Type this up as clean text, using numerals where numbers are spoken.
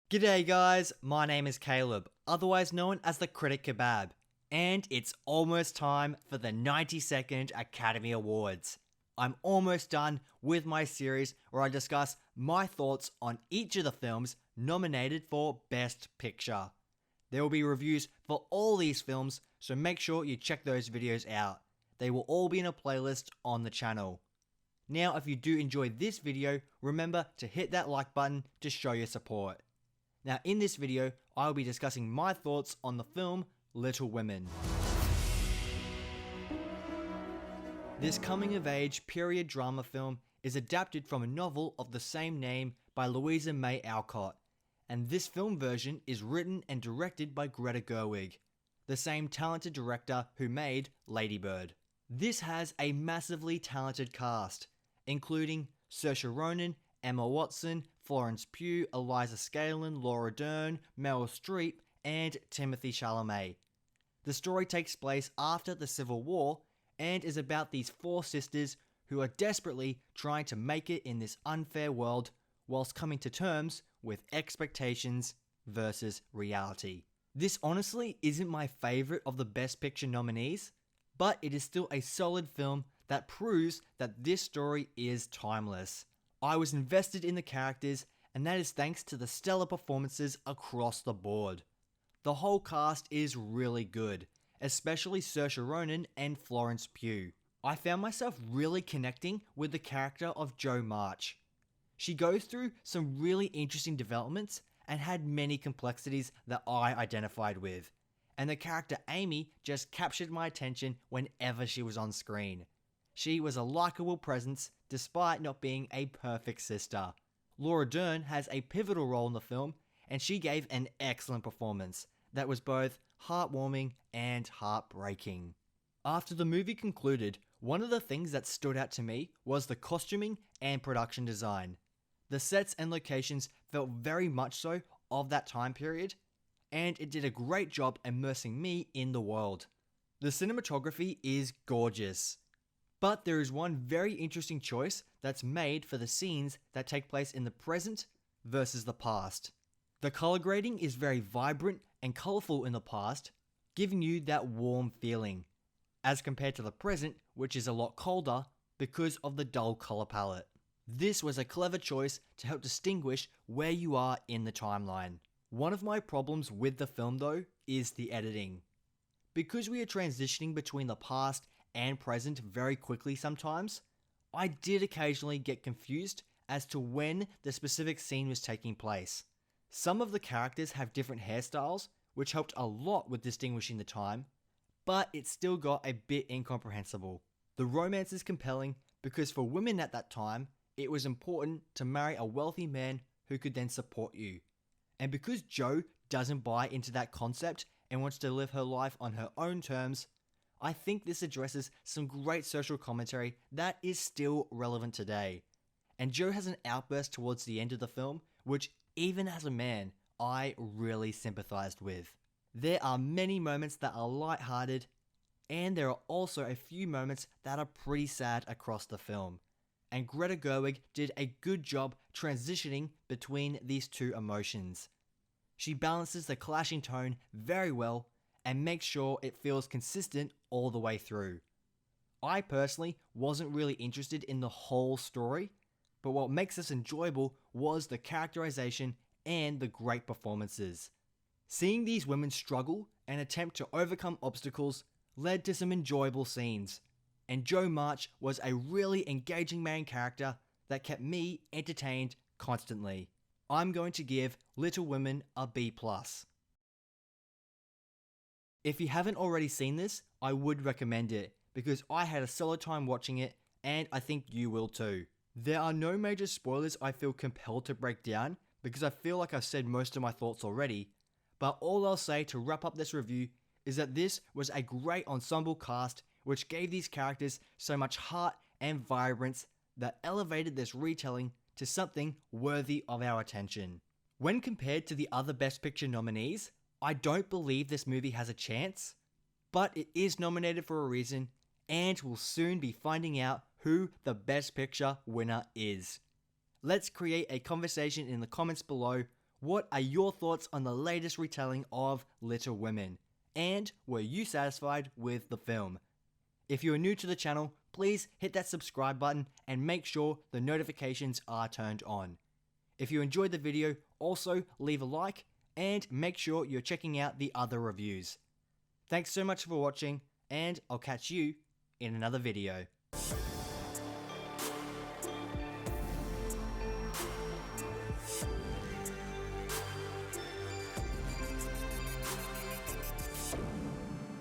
G'day guys, my name is Caleb, otherwise known as the Critic Kebab, and it's almost time for the 92nd Academy Awards. I'm almost done with my series where I discuss my thoughts on each of the films nominated for Best Picture. There will be reviews for all these films, so make sure you check those videos out. They will all be in a playlist on the channel. Now, if you do enjoy this video, remember to hit that like button to show your support. Now, in this video, I will be discussing my thoughts on the film Little Women. This coming-of-age period drama film is adapted from a novel of the same name by Louisa May Alcott, and this film version is written and directed by Greta Gerwig, the same talented director who made Lady Bird. This has a massively talented cast, including Saoirse Ronan, Emma Watson, Florence Pugh, Eliza Scanlen, Dern, Meryl Streep, and Timothée Chalamet. The story takes place after the Civil War and is about these four sisters who are desperately trying to make it in this unfair world whilst coming to terms with expectations versus reality. This honestly isn't my favourite of the Best Picture nominees, but it is still a solid film that proves that this story is timeless. I was invested in the characters, and that is thanks to the stellar performances across the board. The whole cast is really good, especially Saoirse Ronan and Florence Pugh. I found myself really connecting with the character of Jo March. She goes through some really interesting developments and had many complexities that I identified with, and the character Amy just captured my attention whenever she was on screen. She was a likable presence despite not being a perfect sister. Dern has a pivotal role in the film, and she gave an excellent performance that was both heartwarming and heartbreaking. After the movie concluded, one of the things that stood out to me was the costuming and production design. The sets and locations felt very much so of that time period, and it did a great job immersing me in the world. The cinematography is gorgeous. But there is one very interesting choice that's made for the scenes that take place in the present versus the past. The color grading is very vibrant and colorful in the past, giving you that warm feeling, as compared to the present, which is a lot colder because of the dull color palette. This was a clever choice to help distinguish where you are in the timeline. One of my problems with the film though is the editing. Because we are transitioning between the past and present very quickly sometimes, I did occasionally get confused as to when the specific scene was taking place. Some of the characters have different hairstyles, which helped a lot with distinguishing the time, but it still got a bit incomprehensible. The romance is compelling because for women at that time, it was important to marry a wealthy man who could then support you. And because Jo doesn't buy into that concept and wants to live her life on her own terms, I think this addresses some great social commentary that is still relevant today. And Jo has an outburst towards the end of the film, which even as a man, I really sympathized with. There are many moments that are lighthearted, and there are also a few moments that are pretty sad across the film. And Greta Gerwig did a good job transitioning between these two emotions. She balances the clashing tone very well and makes sure it feels consistent all the way through. I personally wasn't really interested in the whole story, but what makes this enjoyable was the characterization and the great performances. Seeing these women struggle and attempt to overcome obstacles led to some enjoyable scenes, and Jo March was a really engaging main character that kept me entertained constantly. I'm going to give Little Women a B+. If you haven't already seen this, I would recommend it, because I had a solid time watching it, and I think you will too. There are no major spoilers I feel compelled to break down, because I feel like I've said most of my thoughts already, but all I'll say to wrap up this review is that this was a great ensemble cast which gave these characters so much heart and vibrance that elevated this retelling to something worthy of our attention. When compared to the other Best Picture nominees, I don't believe this movie has a chance, but it is nominated for a reason, and we'll soon be finding out who the Best Picture winner is. Let's create a conversation in the comments below What are your thoughts on the latest retelling of Little Women? And were you satisfied with the film? If you are new to the channel, please hit that subscribe button and make sure the notifications are turned on. If you enjoyed the video, also leave a like and make sure you're checking out the other reviews. Thanks so much for watching, and I'll catch you in another video.